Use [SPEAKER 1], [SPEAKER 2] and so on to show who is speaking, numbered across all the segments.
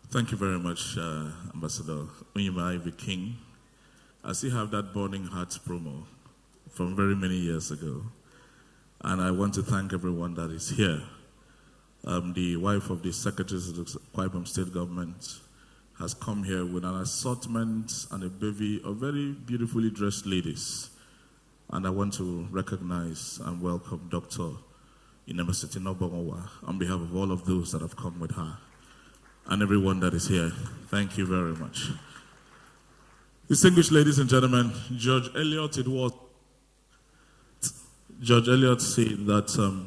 [SPEAKER 1] Thank you very much, Ambassador Onyema Ivy King. I still have that Burning Hearts promo from very many years ago. And I want to thank everyone that is here. The wife of the Secretary of the Akwa Ibom State Government has come here with an assortment and a bevy of very beautifully dressed ladies. And I want to recognize and welcome Dr. Inemasiti Ubong on behalf of all of those that have come with her and everyone that is here. Thank you very much. Distinguished ladies and gentlemen, George Eliot said that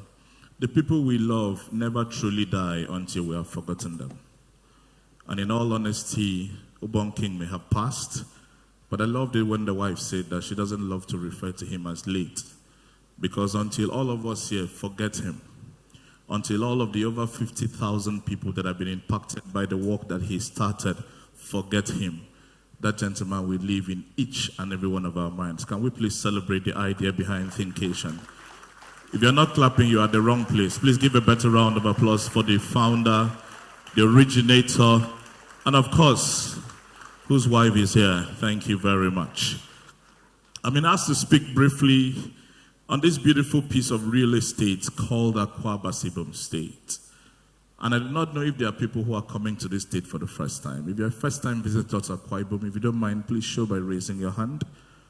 [SPEAKER 1] the people we love never truly die until we have forgotten them. And in all honesty, Ubong King may have passed, but I loved it when the wife said that she doesn't love to refer to him as late, because until all of us here forget him, until all of the over 50,000 people that have been impacted by the work that he started forget him, that gentleman will live in each and every one of our minds. Can we please celebrate the idea behind Thinkation? If you're not clapping, you're at the wrong place. Please give a better round of applause for the founder, the originator, and of course, whose wife is here. Thank you very much. I've been asked to speak briefly on this beautiful piece of real estate called Akwa Ibom State. And I do not know if there are people who are coming to this state for the first time. If you're a first-time visitor to Akwa Ibom, if you don't mind, please show by raising your hand.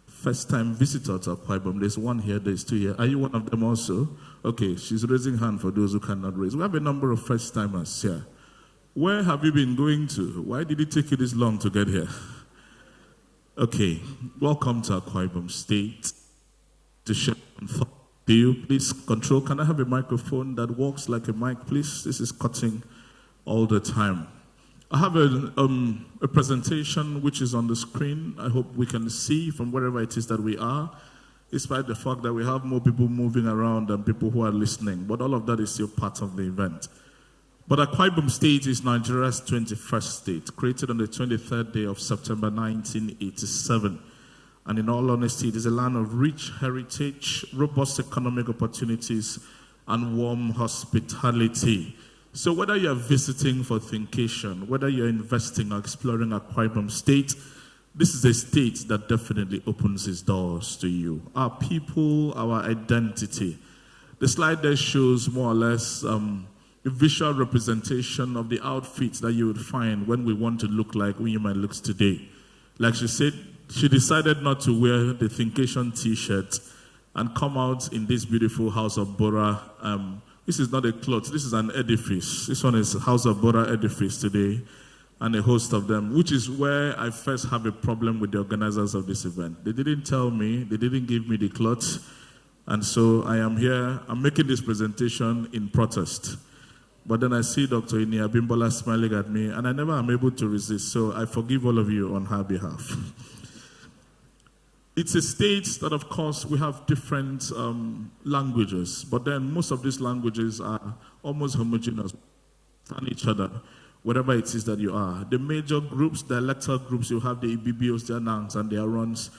[SPEAKER 1] First-time visitor to Akwa Ibom. There's one here, there's two here. Are you one of them also? Okay, she's raising hand for those who cannot raise. We have a number of first-timers here. Where have you been going to? Why did it take you this long to get here? Okay, welcome to Akwa Ibom State. To share thought to you, please control. Can I have a microphone that works like a mic, please? This is cutting all the time. I have a presentation which is on the screen. I hope we can see from wherever it is that we are, despite the fact that we have more people moving around than people who are listening. But all of that is still part of the event. But Akwa Ibom State is Nigeria's 21st state, created on the 23rd day of September 1987. And in all honesty, it is a land of rich heritage, robust economic opportunities, and warm hospitality. So whether you're visiting for Thinkation, whether you're investing or exploring Akwa Ibom State, this is a state that definitely opens its doors to you. Our people, our identity. The slide there shows more or less a visual representation of the outfits that you would find when we want to look like Onyema looks today. Like she said, she decided not to wear the Thinkation t-shirt and come out in this beautiful House of Bora. This is not a cloth, this is an edifice. This one is House of Bora edifice today, and a host of them, which is where I first have a problem with the organizers of this event. They didn't tell me, they didn't give me the cloth, and so I am here, I'm making this presentation in protest. But then I see Dr. Ini Abimbola smiling at me, and I never am able to resist, so I forgive all of you on her behalf. It's a state that, of course, we have different languages, but then most of these languages are almost homogeneous on each other, wherever it is that you are. The major groups, the electoral groups, you have the Ibibios, the Anangs, and the Arons.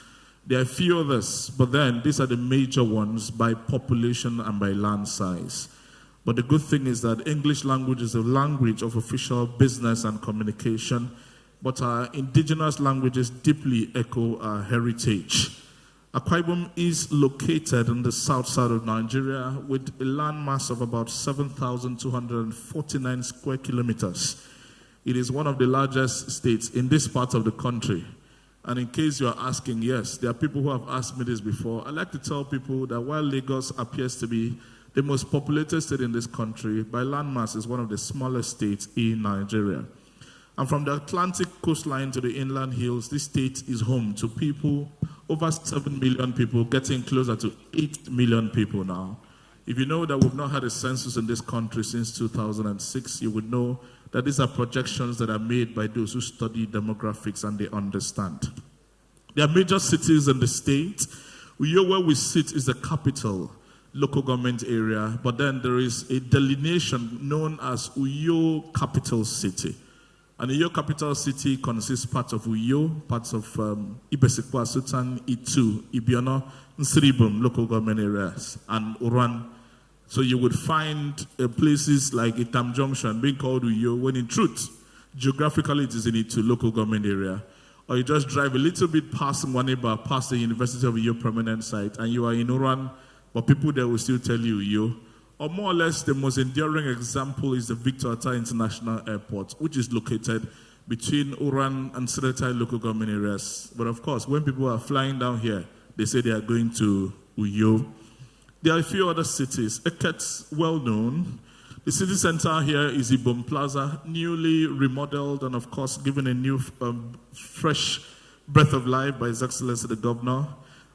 [SPEAKER 1] There are a few others, but then these are the major ones by population and by land size. But the good thing is that English language is a language of official business and communication, but our indigenous languages deeply echo our heritage. Akwa Ibom is located in the south side of Nigeria with a landmass of about 7,249 square kilometers. It is one of the largest states in this part of the country. And in case you're asking, yes, there are people who have asked me this before. I like to tell people that while Lagos appears to be the most populated state in this country, by landmass is one of the smallest states in Nigeria. And from the Atlantic coastline to the inland hills, this state is home to people, over 7 million people, getting closer to 8 million people now. If you know that we've not had a census in this country since 2006, you would know that these are projections that are made by those who study demographics and they understand. There are major cities in the state. Uyo, where we sit, is the capital local government area, but then there is a delineation known as Uyo Capital City. And Uyo Capital City consists parts of Uyo, parts of Ibesikwa, Sultan, Itu, Ibiono, Ibom local government areas, and Uran. So you would find places like Itam Junction being called Uyo, when in truth, Geographically, it is in it to local government area. Or you just drive a little bit past Mwaniba, past the University of your permanent site, and you are in Uran, but people there will still tell you. Or more or less, the most enduring example is the Victor Atta International Airport, which is located between Uran and Seretai local government areas. But of course, when people are flying down here, they say they are going to Uyo. There are a few other cities. Eket's well known. The city center here is Ibom Plaza, newly remodeled and of course given a new fresh breath of life by His Excellency the Governor.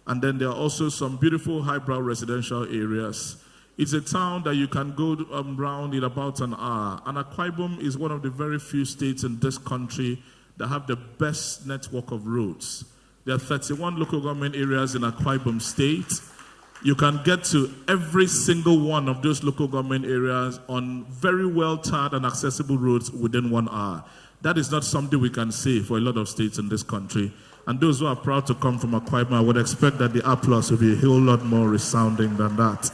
[SPEAKER 1] And then there are also some beautiful highbrow residential areas. It's a town that you can go around in about an hour. And Akwa Ibom is one of the very few states in this country that have the best network of roads. There are 31 local government areas in Akwa Ibom State. You can get to every single one of those local government areas on very well-tarred and accessible roads within 1 hour. That is not something we can say for a lot of states in this country. And those who are proud to come from Akwa Ibom, I would expect that the applause will be a whole lot more resounding than that.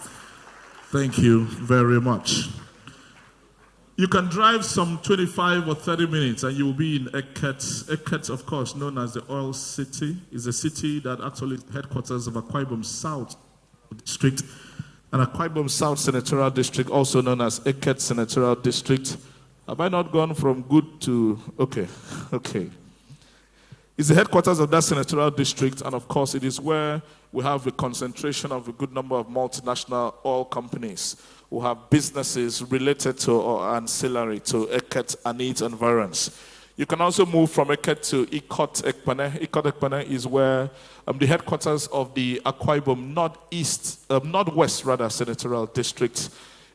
[SPEAKER 1] Thank you very much. You can drive some 25 or 30 minutes and you will be in Eket. Eket, of course, known as the Oil City, is a city that actually is headquarters of Akwa Ibom South District. And Akwa Ibom South Senatorial District, also known as Eket Senatorial District. Have I not gone from good to... Okay. It's the headquarters of that senatorial district, and of course it is where we have a concentration of a good number of multinational oil companies who have businesses related to or ancillary to Eket and its environs. You can also move from Eket to Ikot Ekpene. Ikot Ekpene is where the headquarters of the Akwa Ibom Northwest Senatorial District.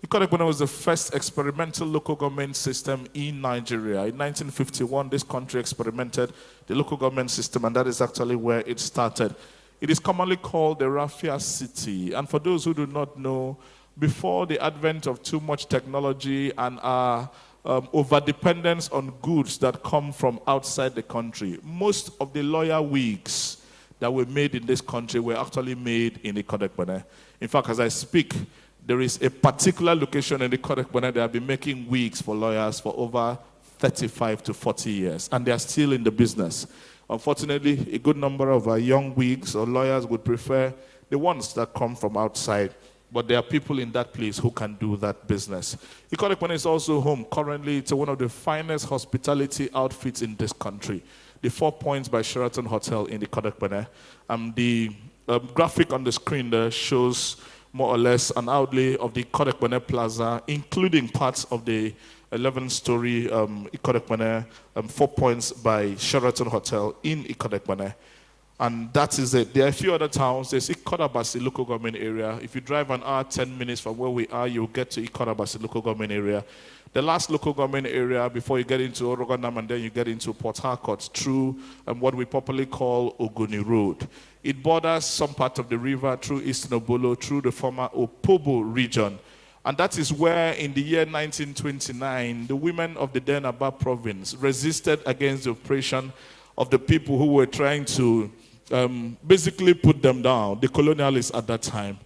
[SPEAKER 1] Ikot Ekpene was the first experimental local government system in Nigeria. In 1951, this country experimented the local government system, and that is actually where it started. It is commonly called the Raffia City. And for those who do not know, before the advent of too much technology and our overdependence on goods that come from outside the country, most of the lawyer wigs that were made in this country were actually made in Ikot Ekpene. In fact, as I speak, there is a particular location in the Ikot Ekpene that have been making wigs for lawyers for over 35 to 40 years, and they are still in the business. Unfortunately, a good number of our young wigs or lawyers would prefer the ones that come from outside, but there are people in that place who can do that business. Ikot Ekpene is also home currently to one of the finest hospitality outfits in this country, the 4 Points by Sheraton Hotel in Ikot Ekpene. The graphic on the screen there shows more or less an outlay of the Ikot Ekpene Plaza, including parts of the 11-story Ikot Ekpene 4 Points by Sheraton Hotel in Ikot Ekpene. And that is it. There are a few other towns. There's Ikot Abasi local government area. If you drive an hour, 10 minutes from where we are, you'll get to Ikot Abasi local government area. The last local government area before you get into Oroganam and then you get into Port Harcourt through what we popularly call Ogoni Road. It borders some part of the river through Eastern Obolo, through the former Opobo region. And that is where in the year 1929, the women of the then Aba province resisted against the oppression of the people who were trying to basically put them down, the colonialists at that time.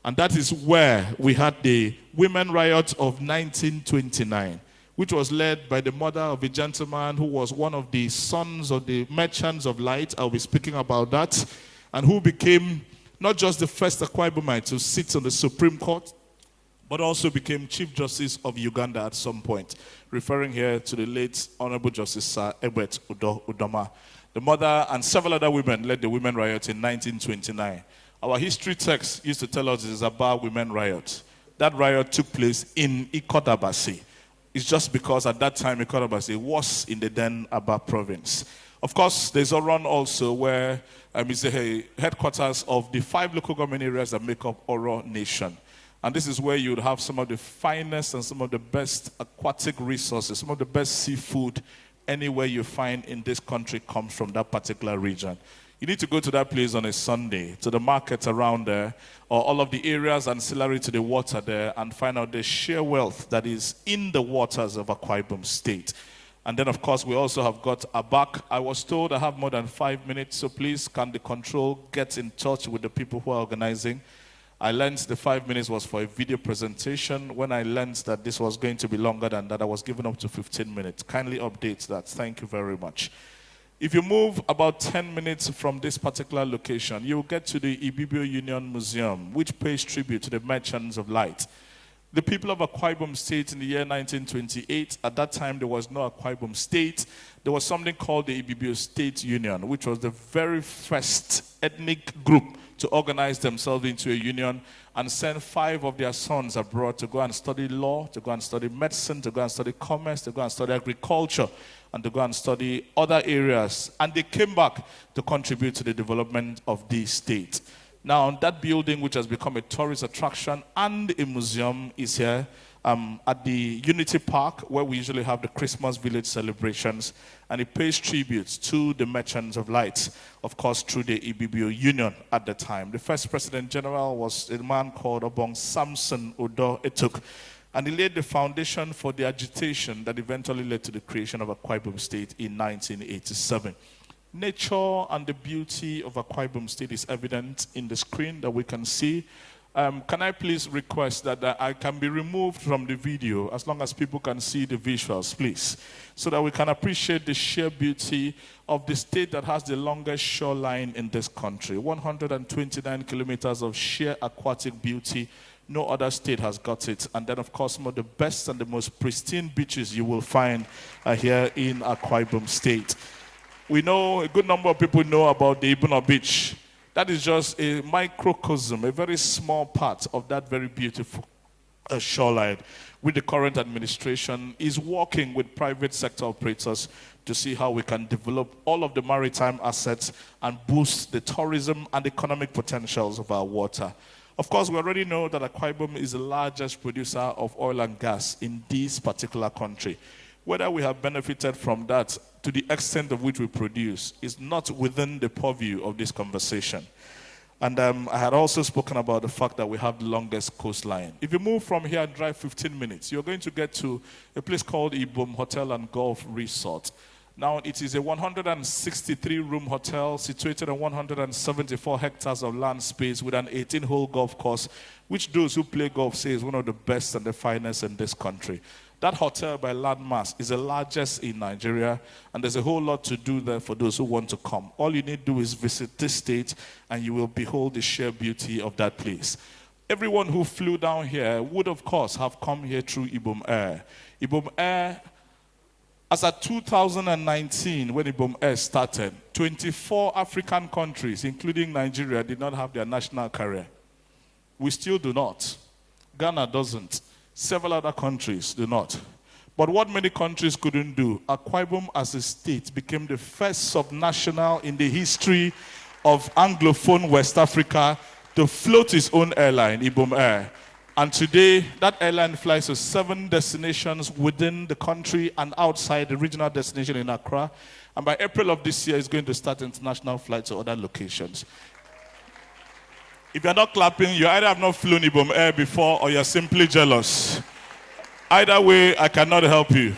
[SPEAKER 1] And that is where we had the Women Riot of 1929, which was led by the mother of a gentleman who was one of the sons of the merchants of light. I'll be speaking about that. And who became not just the first Akwa Ibomite to sit on the Supreme Court, but also became Chief Justice of Uganda at some point, referring here to the late Honorable Justice Sir Ebert Udoma. The mother and several other women led the Women Riot in 1929. Our history text used to tell us it is about Women Riot. That riot took place in Ikot Abasi. It's just because at that time Ikot Abasi was in the then Aba province. Of course, there's Oron also where it's the headquarters of the 5 local government areas that make up Oro Nation. And this is where you would have some of the finest and some of the best aquatic resources, some of the best seafood anywhere you find in this country comes from that particular region. You need to go to that place on a Sunday, to the market around there, or all of the areas ancillary to the water there, and find out the sheer wealth that is in the waters of Akwa Ibom State. And then, of course, we also have got Abak. I was told I have more than 5 minutes, so please, can the control get in touch with the people who are organizing? I learned the 5 minutes was for a video presentation. When I learned that this was going to be longer than that, I was given up to 15 minutes. Kindly update that. Thank you very much. If you move about 10 minutes from this particular location, you'll get to the Ibibio Union Museum, which pays tribute to the merchants of light. The people of Akwa Ibom State in the year 1928, at that time there was no Akwa Ibom State. There was something called the Ibibio State Union, which was the very first ethnic group to organize themselves into a union and send 5 of their sons abroad to go and study law, to go and study medicine, to go and study commerce, to go and study agriculture, and to go and study other areas. And they came back to contribute to the development of the state. Now, that building, which has become a tourist attraction and a museum, is here at the Unity Park, where we usually have the Christmas village celebrations, and it pays tribute to the merchants of light, of course, through the Ibibio Union at the time. The first president general was a man called Ubong Samson Odo Etuk, and he laid the foundation for the agitation that eventually led to the creation of Akwa Ibom State in 1987. Nature and the beauty of Akwa Ibom State is evident in the screen that we can see. Can I please request that I can be removed from the video as long as people can see the visuals, please, so that we can appreciate the sheer beauty of the state that has the longest shoreline in this country. 129 kilometers of sheer aquatic beauty. No other state has got it. And then, of course, some of the best and the most pristine beaches you will find here in Akwa Ibom State. We know, a good number of people know about the Ibom Beach. That is just a microcosm, a very small part of that very beautiful shoreline, with the current administration is working with private sector operators to see how we can develop all of the maritime assets and boost the tourism and economic potentials of our water. Of course, we already know that Akwa Ibom is the largest producer of oil and gas in this particular country. Whether we have benefited from that to the extent of which we produce is not within the purview of this conversation. And I had also spoken about the fact that we have the longest coastline. If you move from here and drive 15 minutes, you're going to get to a place called Ibom Hotel and Golf Resort. Now, it is a 163-room hotel situated on 174 hectares of land space with an 18-hole golf course, which those who play golf say is one of the best and the finest in this country. That hotel by landmass is the largest in Nigeria, and there's a whole lot to do there for those who want to come. All you need to do is visit this state, and you will behold the sheer beauty of that place. Everyone who flew down here would, of course, have come here through Ibom Air. Ibom Air, as at 2019, when Ibom Air started, 24 African countries, including Nigeria, did not have their national carrier. We still do not. Ghana doesn't. Several other countries do not. But what many countries couldn't do, Akwa Ibom as a state became the first subnational in the history of Anglophone West Africa to float its own airline, Ibom Air. And today, that airline flies to 7 destinations within the country and outside the regional destination in Accra. And by April of this year, it's going to start international flights to other locations. If you're not clapping, you either have not flown Ibom Air before or you're simply jealous. Either way, I cannot help you.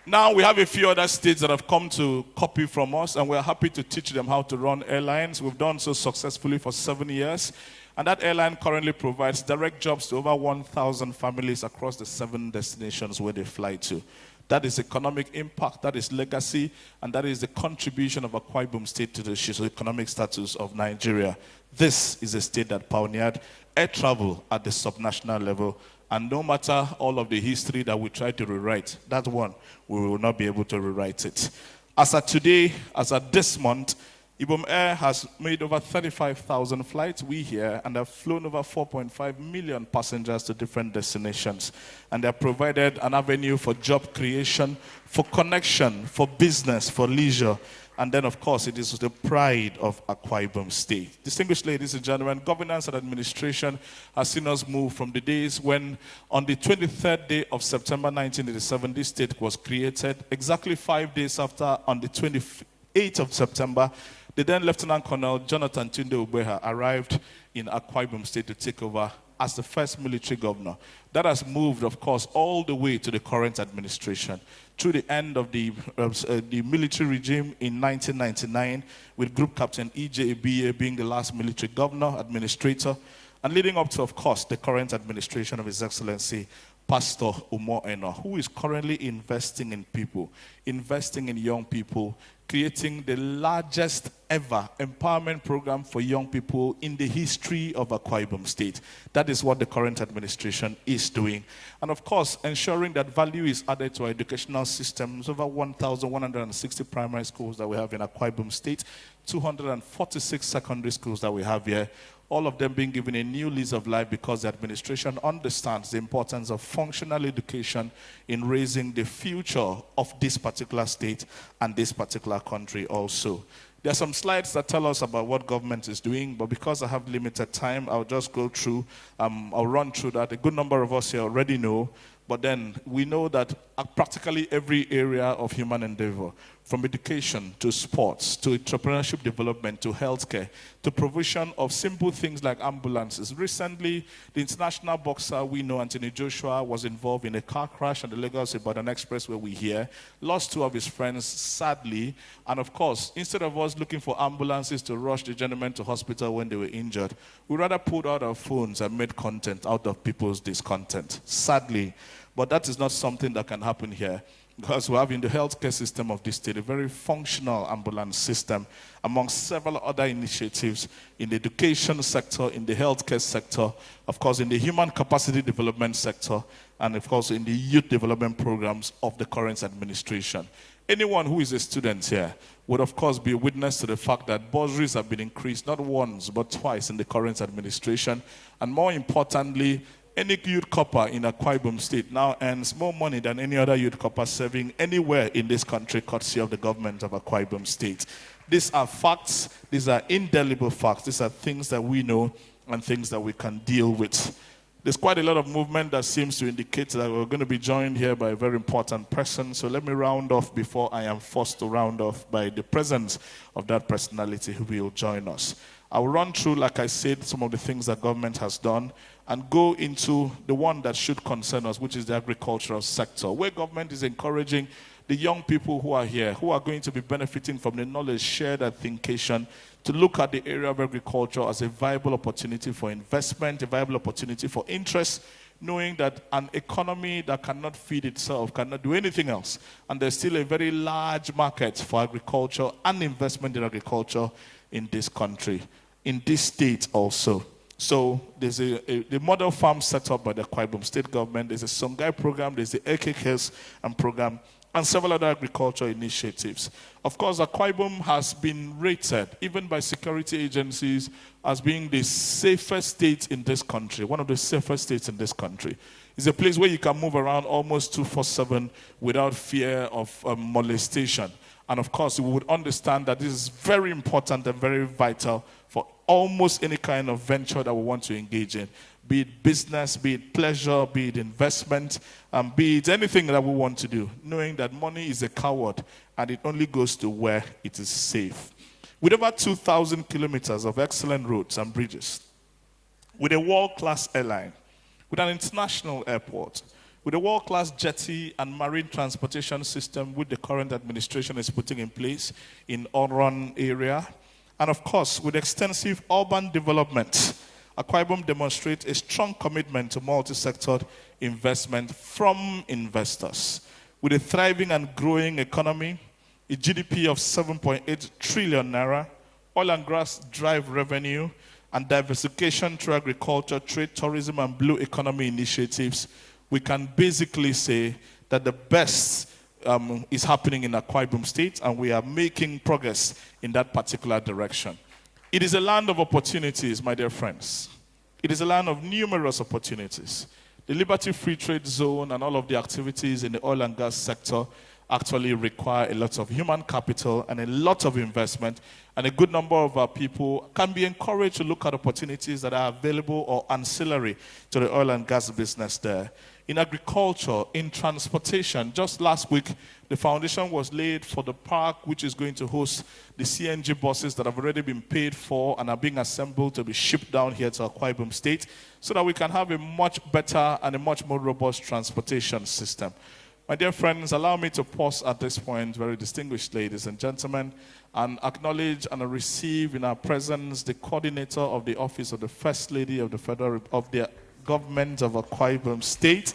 [SPEAKER 1] Now we have a few other states that have come to copy from us, and we're happy to teach them how to run airlines. We've done so successfully for 7 years. And that airline currently provides direct jobs to over 1,000 families across the 7 destinations where they fly to. That is economic impact, that is legacy, and that is the contribution of Akwa Ibom State to the socio-economic status of Nigeria. This is a state that pioneered air travel at the subnational level, and no matter all of the history that we try to rewrite, that one, we will not be able to rewrite it. As at today, as at this month, Ibom Air has made over 35,000 flights, we here, and have flown over 4.5 million passengers to different destinations. And they have provided an avenue for job creation, for connection, for business, for leisure. And then, of course, it is the pride of Akwa Ibom State. Distinguished ladies and gentlemen, governance and administration has seen us move from the days when, on the 23rd day of September 1987, this state was created. Exactly 5 days after, on the 28th of September, the then Lieutenant Colonel Jonathan Tunde Ubeha arrived in Akwa Ibom State to take over as the first military governor. That has moved, of course, all the way to the current administration. Through the end of the military regime in 1999, with Group Captain E.J. Ibiye being the last military governor, administrator, and leading up to, of course, the current administration of His Excellency, Pastor Umo, who is currently investing in people, investing in young people, creating the largest ever empowerment program for young people in the history of Akwa Ibom State. That is what the current administration is doing. And of course, ensuring that value is added to our educational systems. Over 1,160 primary schools that we have in Akwa Ibom State, 246 secondary schools that we have here, all of them being given a new lease of life because the administration understands the importance of functional education in raising the future of this particular state and this particular country also. There are some slides that tell us about what government is doing, but because I have limited time, I'll just go through, I'll run through that. A good number of us here already know, but then we know that practically every area of human endeavor, from education to sports, to entrepreneurship development, to healthcare, to provision of simple things like ambulances. Recently, the international boxer we know, Anthony Joshua, was involved in a car crash on the Lagos-Ibadan Expressway we hear, lost 2 of his friends, sadly, and of course, instead of us looking for ambulances to rush the gentlemen to hospital when they were injured, we rather pulled out our phones and made content out of people's discontent, sadly. But that is not something that can happen here, because we have in the healthcare system of this state a very functional ambulance system, among several other initiatives in the education sector, in the healthcare sector, of course in the human capacity development sector, and of course in the youth development programs of the current administration. Anyone who is a student here would of course be a witness to the fact that bursaries have been increased not once but twice in the current administration, and more importantly, any youth corper in Akwa Ibom State now earns more money than any other youth corper serving anywhere in this country, courtesy of the government of Akwa Ibom State. These are facts, these are indelible facts, these are things that we know and things that we can deal with. There's quite a lot of movement that seems to indicate that we're going to be joined here by a very important person. So let me round off before I am forced to round off by the presence of that personality who will join us. I'll run through, like I said, some of the things that government has done and go into the one that should concern us, which is the agricultural sector, where government is encouraging the young people who are here, who are going to be benefiting from the knowledge shared at Thinkation, to look at the area of agriculture as a viable opportunity for investment, a viable opportunity for interest, knowing that an economy that cannot feed itself cannot do anything else. And there's still a very large market for agriculture and investment in agriculture in this country, in this state also. So there's the model farm set up by the Akwa Ibom State government. There's a Songhai program, there's the AKKs and program, and several other agriculture initiatives. Of course, Akwa Ibom has been rated, even by security agencies, as being the safest state in this country, one of the safest states in this country. It's a place where you can move around almost 24/7 without fear of molestation. And of course, we would understand that this is very important and very vital for almost any kind of venture that we want to engage in, be it business, be it pleasure, be it investment, be it anything that we want to do, knowing that money is a coward and it only goes to where it is safe. With over 2,000 kilometers of excellent roads and bridges, with a world-class airline, with an international airport, with a world-class jetty and marine transportation system which the current administration is putting in place in Oron area, and of course, with extensive urban development, Akwa Ibom demonstrates a strong commitment to multi-sector investment from investors. With a thriving and growing economy, a GDP of 7.8 trillion naira, oil and gas drive revenue, and diversification through agriculture, trade, tourism, and blue economy initiatives, we can basically say that the best is happening in Akwa Ibom State, and we are making progress in that particular direction. It is a land of opportunities, my dear friends. It is a land of numerous opportunities. The Liberty Free Trade Zone and all of the activities in the oil and gas sector actually require a lot of human capital and a lot of investment, and a good number of our people can be encouraged to look at opportunities that are available or ancillary to the oil and gas business there. in agriculture, in transportation. Just last week, the foundation was laid for the park, which is going to host the CNG buses that have already been paid for and are being assembled to be shipped down here to Akwa Ibom State, so that we can have a much better and a much more robust transportation system. My dear friends, allow me to pause at this point, very distinguished ladies and gentlemen, and acknowledge and receive in our presence the coordinator of the Office of the First Lady of the Government of Akwa Ibom State.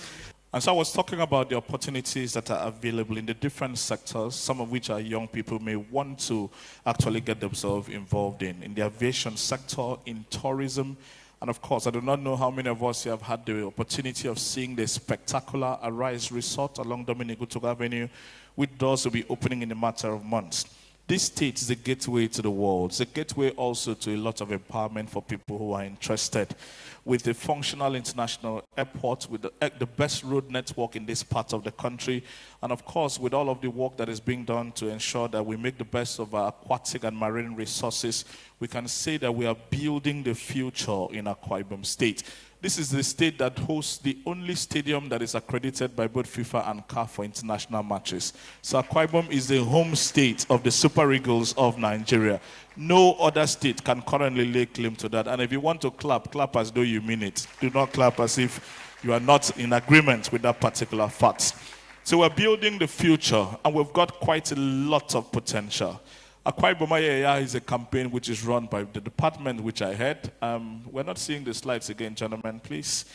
[SPEAKER 1] And so I was talking about the opportunities that are available in the different sectors, some of which our young people may want to actually get themselves involved in the aviation sector, in tourism. And of course, I do not know how many of us here have had the opportunity of seeing the spectacular Arise Resort along Dominic Avenue, which doors will be opening in a matter of months. This state is a gateway to the world. It's a gateway also to a lot of empowerment for people who are interested. With a functional international airport, with the best road network in this part of the country, and of course with all of the work that is being done to ensure that we make the best of our aquatic and marine resources, we can say that we are building the future in Akwa Ibom State. This is the state that hosts the only stadium that is accredited by both FIFA and CAF for international matches. So Akwa Ibom is the home state of the Super Eagles of Nigeria. No other state can currently lay claim to that. And if you want to clap, clap as though you mean it. Do not clap as if you are not in agreement with that particular fact. So we're building the future, and we've got quite a lot of potential. Akwa Ibom is a campaign which is run by the department which I head. We're not seeing the slides again, gentlemen, please.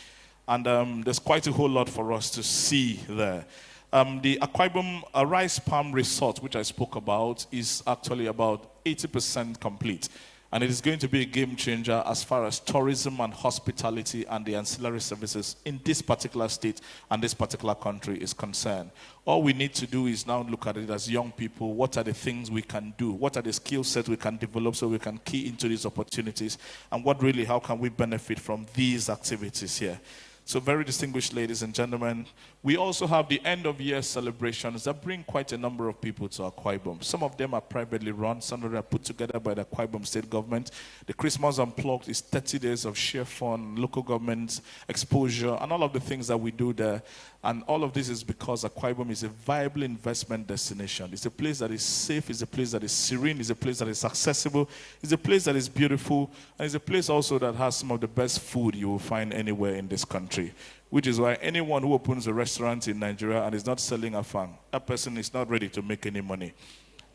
[SPEAKER 1] And there's quite a whole lot for us to see there. The Akwa Ibom Rice Palm Resort, which I spoke about, is actually about 80% complete. And it is going to be a game changer as far as tourism and hospitality and the ancillary services in this particular state and this particular country is concerned. All we need to do is now look at it as young people. What are the things we can do? What are the skill sets we can develop so we can key into these opportunities? And how can we benefit from these activities here? So very distinguished ladies and gentlemen, we also have the end of year celebrations that bring quite a number of people to Akwa Ibom. Some of them are privately run, some of them are put together by the Akwa Ibom state government. The Christmas Unplugged is 30 days of sheer fun, local government exposure, and all of the things that we do there. And all of this is because Akwa Ibom is a viable investment destination. It's a place that is safe, it's a place that is serene, it's a place that is accessible, it's a place that is beautiful, and it's a place also that has some of the best food you will find anywhere in this country. Which is why anyone who opens a restaurant in Nigeria and is not selling afang, that person is not ready to make any money.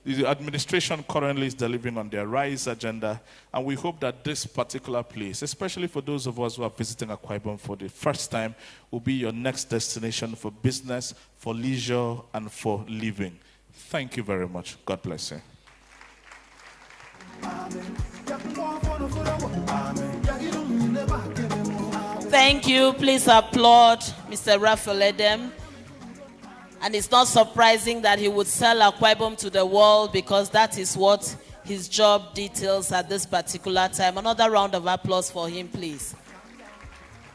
[SPEAKER 1] The administration currently is delivering on their RISE agenda, and we hope that this particular place, especially for those of us who are visiting Akwa Ibom for the first time, will be your next destination for business, for leisure, and for living. Thank you very much. God bless you.
[SPEAKER 2] Thank you. Please applaud Mr. Raphael Edem. And it's not surprising that he would sell Akwa Ibom to the world, because that is what his job details at this particular time. Another round of applause for him, please.